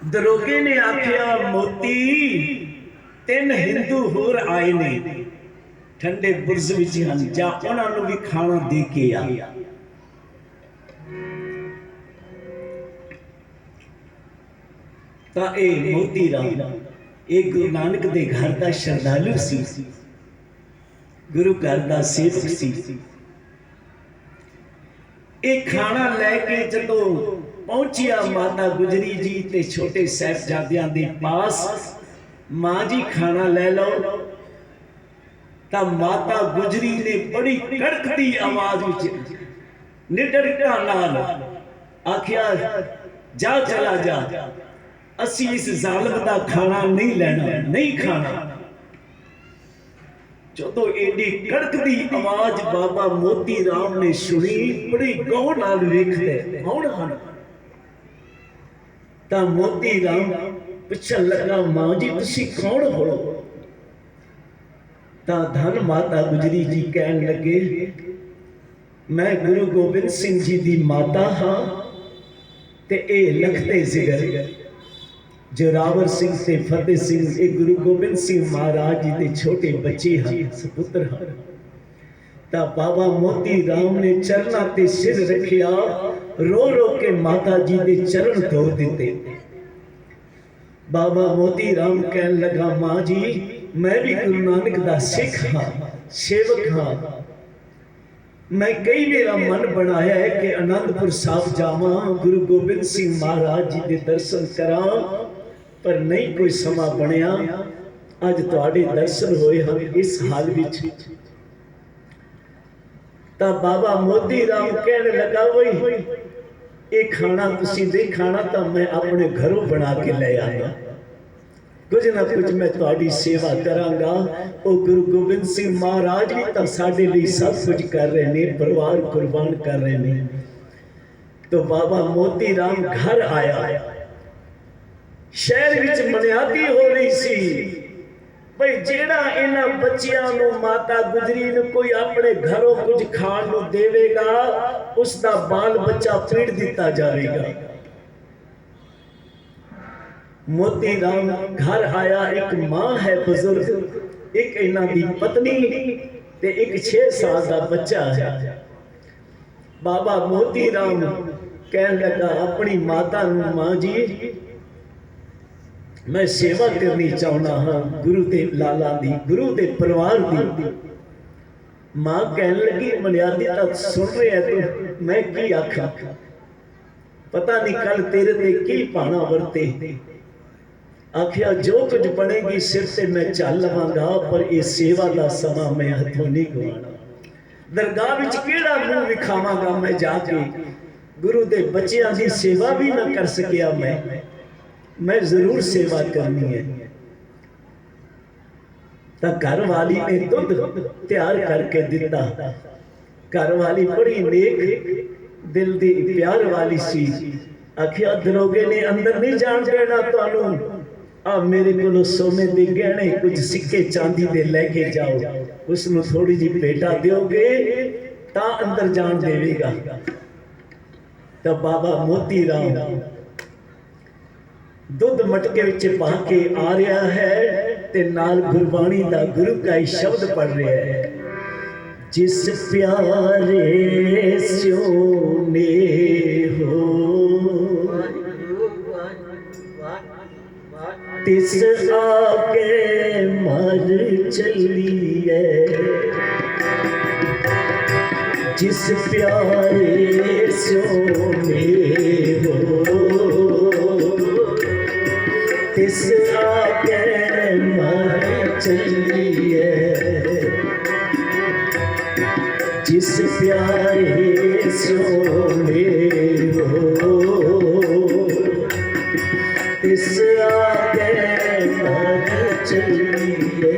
दरोगे ने आख्या मोती तीन हिंदू होर आए ने ठंडे बुर्ज विच हन, जा उन्होंने भी खाना दे के आ। ता ए मोती राम एक गुरु नानक दे घर का श्रद्धालु सी, गुरु घर का सेवक सी। एक खाना लैके जदों पहुंचिया माता गुजरी जी ते छोटे साहिबजादियां दे पास, मां जी खाना ले लो। ता माता गुजरी ने बड़ी कड़कती आवाज विच निडरता नाल आख्या, जा चला जा, असी इस जालिम दा खाना नहीं लेना, नहीं खाना। जो एडी कड़कदी आवाज बाबा मोती राम ने सुनी, बड़ी गौर नाल वेखदे कौन हन। ता मोती राम पुछन लगा, मां जी तुसी कौन हो? ता धन माता गुजरी जी कहन लगे, मैं गुरु गोबिंद सिंह जी दी माता हाँ, ते ए लखते जिगर जोरावर सिंह ते फतेह सिंह ए गुरु गोबिंद सिंह महाराज जी दे छोटे बच्चे हैं, सपुत्र हैं। ता बाबा मोती राम ने चरना ते सिर रखिया, रो रो के माता जी दे चरण धो दिते। बाबा मोती राम कहन लगा, मां जी मैं भी गुरु नानक दा सिख हाँ, सेवक हाँ। मैं कई मेरा मन बनाया है कि आनंदपुर साहब जावा, गुरु गोबिंद सिंह महाराज जी दे दर्शन करा, पर नहीं कोई समा बनया। अज तुहाडे दर्शन होए हैं इस हाल विच। ता बाबा मोती राम कहने लगा, वही ये खाना तुसी नहीं खाना, तो मैं अपने घरों बना के ले आया, कुछ ना कुछ मैं तुहाडी सेवा करांगा। ओ गुरु गोबिंद सिंह महाराज भी तो साडे लिए सब कुछ कर रहे ने, परिवार कुर्बान कर रहे ने। तो बाबा मोती राम घर आया, शहर विच मनियादी हो रही सी भाई, जेड़ा इन्हां बच्चियां नूं माता गुजरी नूं कोई अपने घरों कुछ खाण नूं देवेगा, उसका बाल बच्चा पीड़ दिता जाएगा। मोती राम घर आया, एक मां है बुजुर्ग, एक इन्हां दी पत्नी ते एक 6 साल का बच्चा है। बाबा मोती राम कहन लगा अपनी माता नूं, मां जी मैं सेवा करनी चाहना हाँ गुरु दे लाला दी, गुरु दे परिवार दी। मां कहन लगी, मनियादी तो सुन रहे है तू, मैं की आखा, पता नहीं कल तेरे ते की पाना वरते। आखिया जो कुछ बनेगी सिर से मैं चल लवांगा, पर ये सेवा का समा मैं हथों नहीं गवाना। दरगाह विच केड़ा मुंह विखावांगा मैं जाके, गुरु दे बच्चियां दी सेवा भी ना कर सकिया मैं जरूर सेवा करनी है। तो घर वाली ने दूध तैयार करके दिता। घर वाली बड़ी नेक दिल दी प्यार वाली सी। आखिया दरोगे ने अंदर नहीं जान देना तुहानू, आ मेरे को सोने दे गहने कुछ सिक्के चांदी दे लेके जाओ, उसनू थोड़ी जी भेटा दोगे ता अंदर जान देवेगा। तो बाबा मोती राम दुध मटके विच पा के आ रहा है, ते नाल गुरबाणी दा गुरु का ही शब्द पढ़ रहा है, जिस प्यारे स्योने हो तिस आके मर चलिए, जिस प्यारे स्योने हो तिस आके मर चलिए, जिस प्यारे सोने हो तिस आके मर चलिए।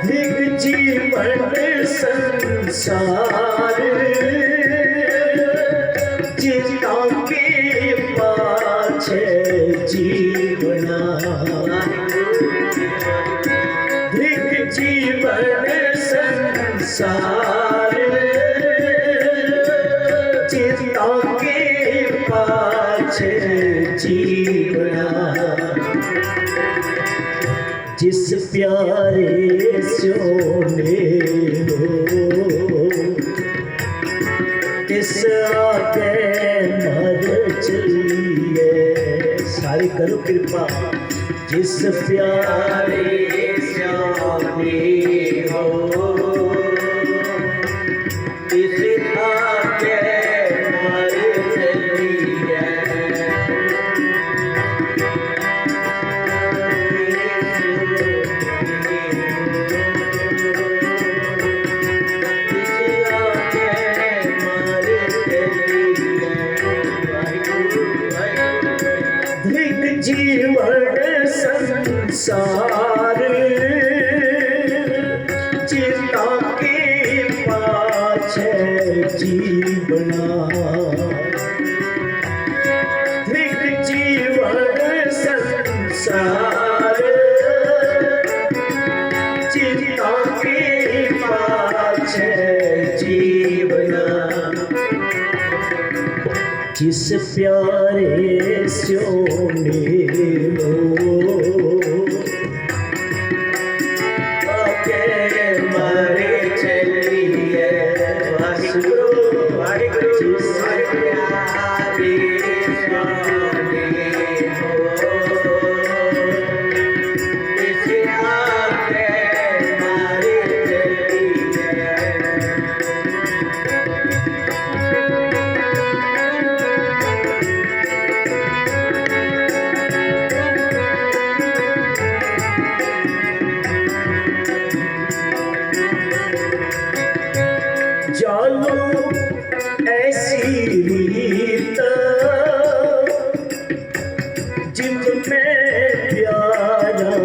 दिग जीवन संसार जिता के पाछे जीवना, दिग जीवन संसार जिता के पाछे जिस प्यारे सोने हो तिस आगे मर चलिए। सारी करो कृपा। जिस प्यारे सोने हो तिस आगे मर चलिए। जीवन संसार चिता के पाछे जीवना। जीवन संसार चिता के पाछे जीवना। जिस प्यारे सोने हो आगे मर चलिए। वाहिगुरु वाहिगुरु। जिस प्यारे सोने हो तिस आगे मर चलिए। जानो ऐसी रीत जिनमें प्यारा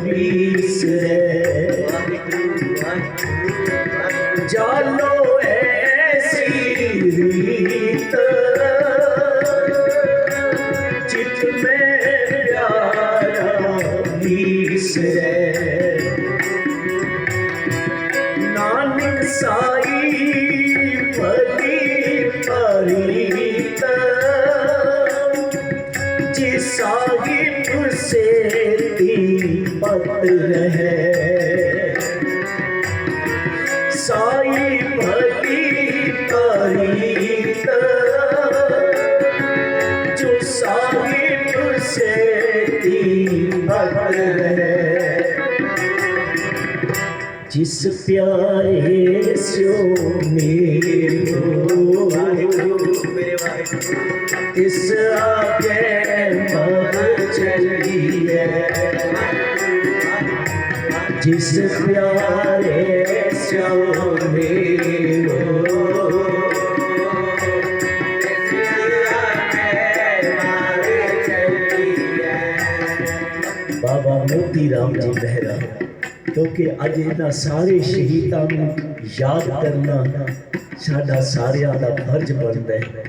बिसरे। जानो ऐसी रीत जिनमें प्यारा बिसरे। नानक साई परीत जिस साहिब से पत्र है। साई भली परीत जो साहिब से पत्र है। जिस प्यारे सोने हो तिस आगे मर चलिए। जिस प्यारे सोने हो बाबा मोती राम जी मेहरा। क्योंकि अज इन्हां सारे शहीदां नूं याद करना साडा सारियां दा फर्ज बनदा है।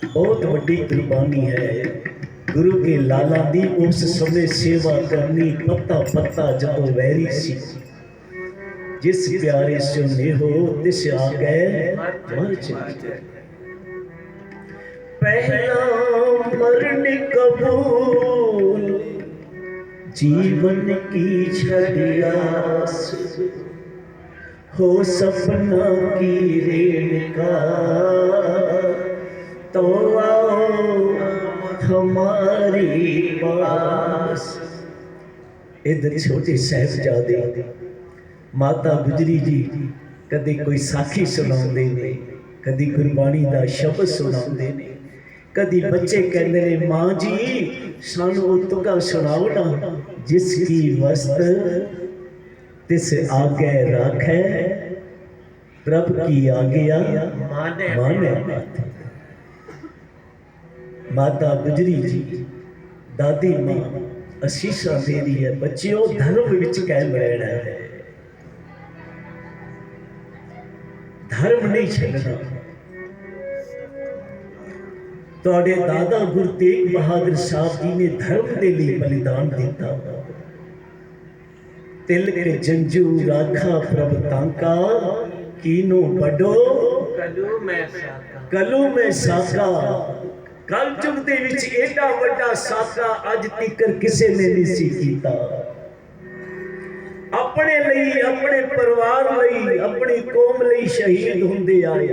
बहुत वड्डी कुर्बानी है। गुरु के लाला दी उस समय सेवा करनी पत्ता पत्ता जदों वैरी सी। जिस प्यारे सोने हो तिस आगे मर चलिए। पहला मरण कबूल जीवन की छड़ियास हो सपना की रेणुका। तो आओ हमारी पास। इधर छोटे साहिबजादे माता गुजरी जी कदी कोई साखी सुनाते ने, कदी गुरबाणी का शब्द सुनाते ने, कदी बच्चे कहते ने माँ जी सानू तुका सुनाओ ना। जिसकी वस्त तिस आगे राखै प्रभ की आज्ञा माने। माता गुजरी जी दादी माँ असीसा दे रही है बच्चियों धर्म विच कायम रहना है। धर्म नहीं छड्डना। तुहाडे दादा गुरु तेग बहादुर साहब जी ने धर्म के लिए बलिदान दिता। तिलक जंजू राखा प्रभ तांका कीनो बड़ो कलू में साका। कल युग दे विच एडा वड्डा साका अज तक किसी ने नहीं सी कीता। अपने लिए, अपने परिवार लिए, अपनी कौम लिए शहीद होंदे आए,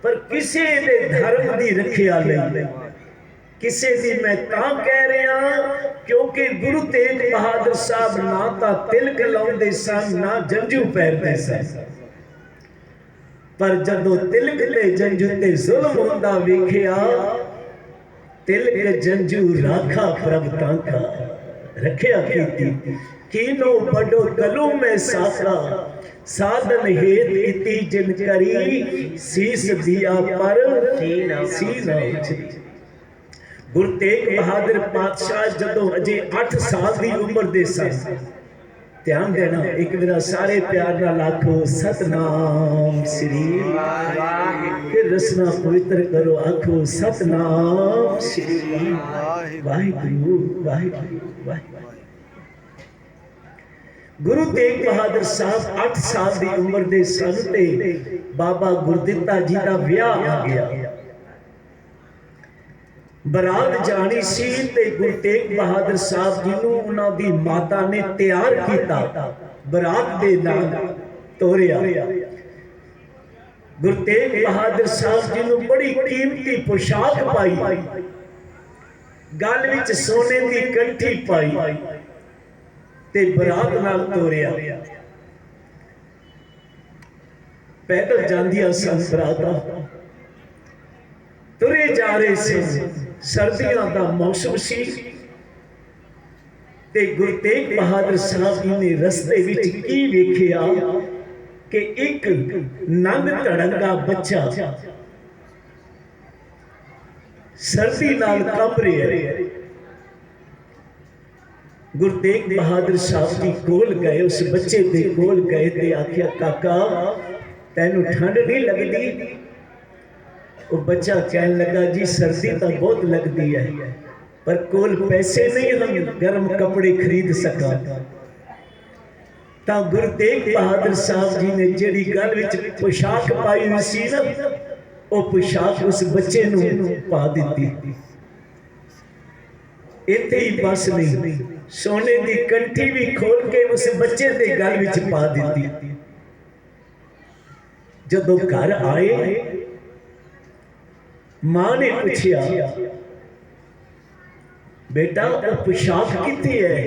पर किसी दे धर्म की रखिया नहीं, किसी दी मैं तां कह रहा क्योंकि गुरु तेग बहादुर साहब ना तो तिलक लाउंदे सन ना जंजू पैरदे सन, पर जदों तिलक ते जंजू ते जुल्म होंदा वेखिया, तिलक जंजू राखा प्रभ तांका रखिया कीती, कीनो बड़ो गलू में साखा, साधन हेत इति जिन करी, शीस दिया पर सीना उछली। गुरु तेग बहादुर पातशाह जदों अजे 8 साल की उम्र दे सन, ध्यान देना एक मेरा सारे प्यार नाल आखो सतनाम श्री, फिर रसना पवित्र करो आखो सतनाम श्री वाहिगुरु वाहिगुरु वाहिगुरु। गुरु तेग बहादुर साहब 8 साल की उम्र दे सन ते बाबा गुरदित्ता जी का विआह आ गया, बरात जानी सी ते गुरु तेग बहादुर साहब जी नूं उन्हां दी माता ने तैयार कीता, बरात दे नाल तोरिया। गुरु तेग बहादुर साहब जी नूं बड़ी कीमती पोशाक पाई, गल विच सोने दी कंठी पाई ते बरात नाल तोरिया। पैदल जांदियां सन बरातां, तुरे जा रहे सन, सर्दियों का मौसम सी ते गुरु तेग बहादुर साहब जी ने रस्ते विच की वेखिया कि एक नंग धड़ंगा बच्चा सर्दी नाल कंब रहा है। गुरु तेग बहादुर साहब जी कोल गए, उस बच्चे दे कोल गए ते आखिया काका तैनू ठंड नहीं लगती? वो बच्चा कहने लगा जी सर्दी तो बहुत लगती है, पर कोल पैसे नहीं हम गर्म कपड़े खरीद सका। तो गुरु तेग बहादुर साहब जी ने जिहड़ी गल विच पोशाक पाई हुई सी ना, वो पोशाक उस बच्चे नूं पा दी। इत्थे ही बस नहीं, सोने की कंठी भी खोल के उस बच्चे के गल विच पा दी। जदों घर आए मां ने पूछा बेटा वो पोशाक कितनी है,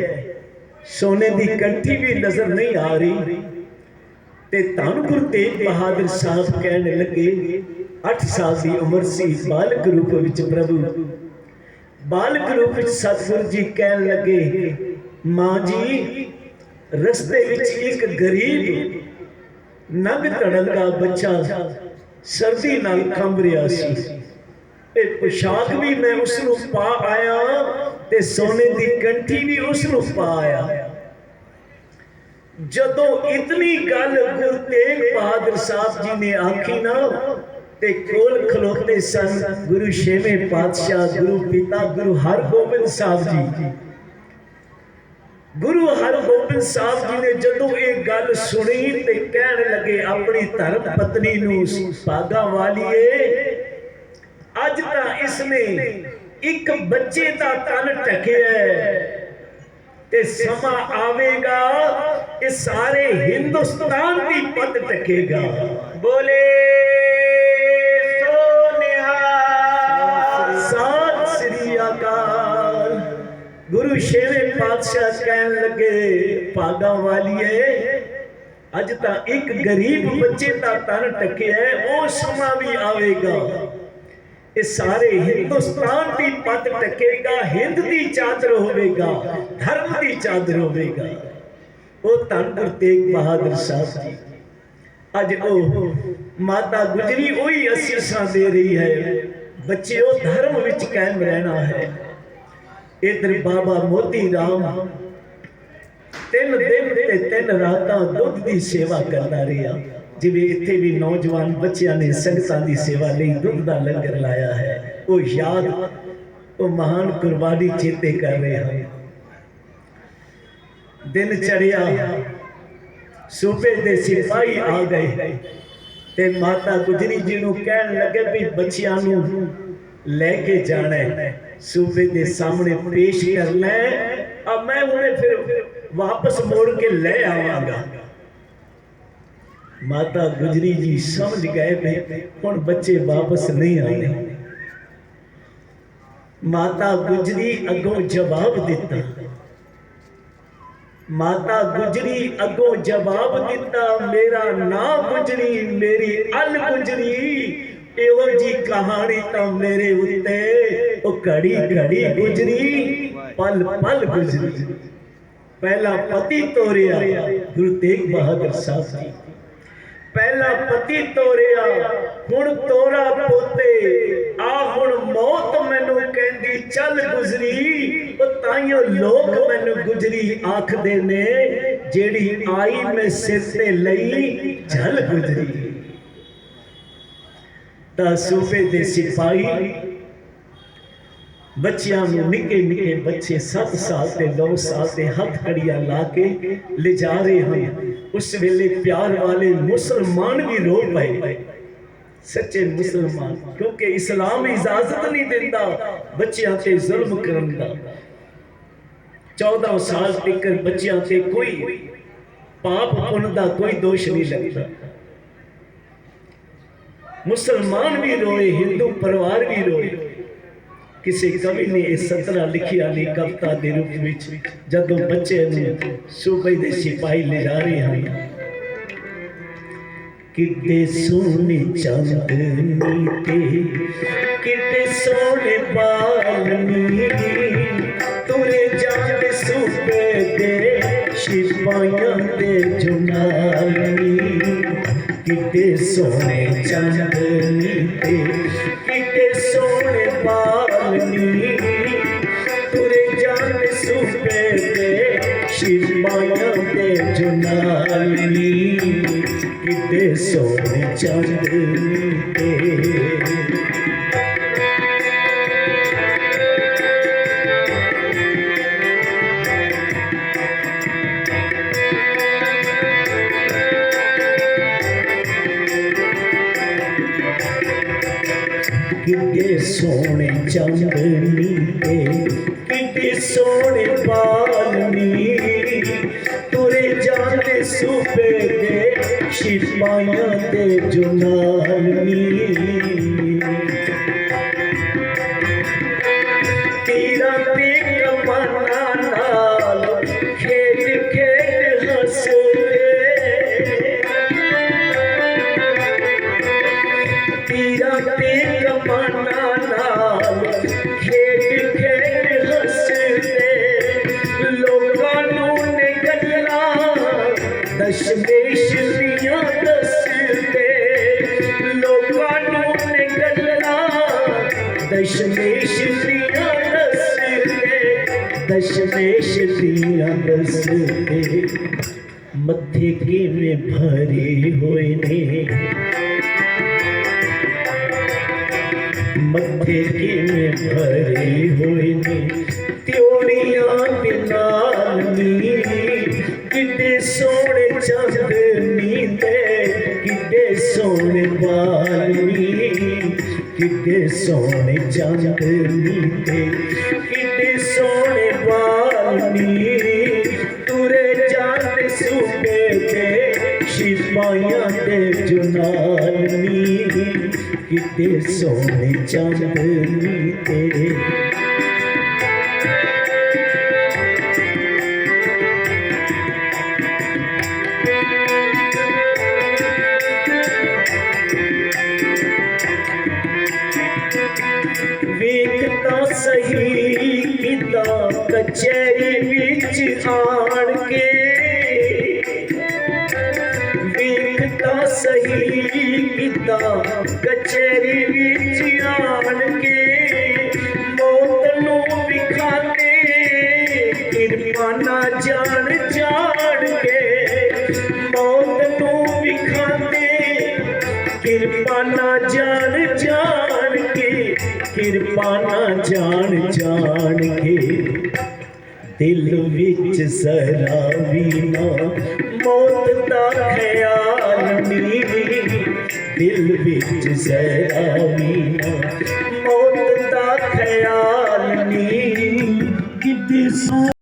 सोने की कंठी भी नजर नहीं आ रही। ते धन गुरु तेग बहादुर साहब कहने लगे 8 साल की उम्र सी, बालक रूप विच प्रभु, बालक रूप विच सतगुरु जी कहने लगे मां जी रस्ते विच एक गरीब नंग धड़ंगा बच्चा सर्दी नाल कंब रहा सी, पोशाक भी मैं उसनू पा आया ते सोने की कंठी भी उसनू पा आया। जदों इतनी गल गुरु तेग बहादुर साहब जी ने आखी ना, ते कोल खलोते सन गुरु छेवें पातशाह गुरु पिता गुरु हरगोबिंद साहब जी। गुरु हरगोबिंद साहब जी ने जदों ये गल सुनी ते कहने लगे अपनी धर्म पत्नी नूं भागा वालीए, अज तो इसने एक बच्चे का तन ढकिया ते समा आवेगा ये सारे हिंदुस्तान की पत ढकेगा। बोले सो निहाल, सत श्री अकाल। गुरु छेवें पातशाह कहने लगे भागा वालीए, अज तो एक गरीब बच्चे का तन ढकिया है, वो समा भी आवेगा ये सारे हिंदुस्तान की पत ढकेगा, हिंद की चादर होवेगा, धर्म की चादर होवेगा। वो धन गुरु तेग बहादुर साहब जी अज वो माता गुजरी वही असीसा दे रही है, बच्चे वो धर्म विच कायम रहना है। इधर बाबा मोती राम 3 दिन ते 3 रातां दुध की सेवा करता रहा, जिवें इत्थे भी नौजवान बच्चों ने संगतां दी सेवा लई दुध दा लंगर लाया है। वो याद वो महान कुर्बानी चेते कर रहे हैं। दिन चढ़िया, सूबे दे सिपाही आ गए ते माता गुजरी जी नूं कहण लगे भी बच्चियां नूं लैके जाना है, सूबे दे सामने पेश करना है। अब मैं हुणे फिर वापस मोड़ के ले आवांगा। माता गुजरी जी समझ गए हुण बच्चे वापस नहीं आने। माता गुजरी अगों जवाब दिता, माता गुजरी अगों जवाब दिता, मेरा ना गुजरी मेरी अल गुजरी। एहो जी कहानी तो मेरे उत्ते ओ घड़ी घड़ी गुजरी, पल पल गुजरी। पहला पति तोरिया गुरु तेग बहादुर साहब जी, पहला पति तोरिया हुण तोरा पोते। आ हुण मौत मैनू कहंदी चल गुजरी, ओ ताइयों लोग मैनू गुजरी आखदे ने, जेड़ी आई मैं सिर ते लई झल गुजरी। ता सूबे दे सिपाही बच्चियां नूं निके निके बच्चे 7 साल ते 9 साल ते हथ कड़ियां ला के ले जा रहे हैं। उस वेले प्यार वाले मुसलमान भी रो पए, सच्चे मुसलमान, क्योंकि इस्लाम इजाजत नहीं देता बच्चियां ते जुल्म करन दा। 14 साल तक बच्चियां ते कोई पाप पुण्य दा कोई दोष नहीं लगता। मुसलमान भी रोए, हिंदू परिवार भी रोए। किसी कवि ने इस सतरा लिखी आली कविता के रूप में, जदों बच्चे सूबे दे सिपाही ले जा रहे हैं, कितने सोने चांदनी ते कितने सोने बालनी, तुरे जाते सूबे दे सिपाहियां दे जुनानी। कितने सोने चांदनी ते कितने सोने बालनी, तुरे जाते सूबे दे सिपाहियां दे जुनानी। कितने सोने चांदनी ते कितने सोने चांदनी ते कितने सोने बालनी, तुरे जाते सूबे दे सिपाहियां दे जुनानी। तीरा ते कमाना नाल खेल खेल हंसदे, तीरा ते कमाना नाल खेल खेल हंसदे। लोकां नूं ने गल्लां दशमेश दियां दसदे, लोकां नूं ने गल्लां दशमेश दियां दसदे, दशमेश दियां दसदे। मत्थे किवें भरे होए ने, मत्थे किवें भरे होए ने, त्योड़ियां दे नाल नी। कितने सोने चांदनी ते कितने सोने बालनी, कितने सोने चांदनी ते कितने सोने बालनी। तुरे जाते सूबे दे सिपाहियां दे जुनानी। कितने सोने चांदनी ते वेखता सही किता कचहरी विच आण के, वेखता सही किता कचहरी विच आण के। मौत नूं विखाते किरपाना जान जान के, मौत नूं विखाते किरपाना जान जान के, किरपाना जान जान के। दिल विच जरा भी ना मौत दा ख्याल नी, दिल विच जरा भी ना मौत दा ख्याल नी। कितने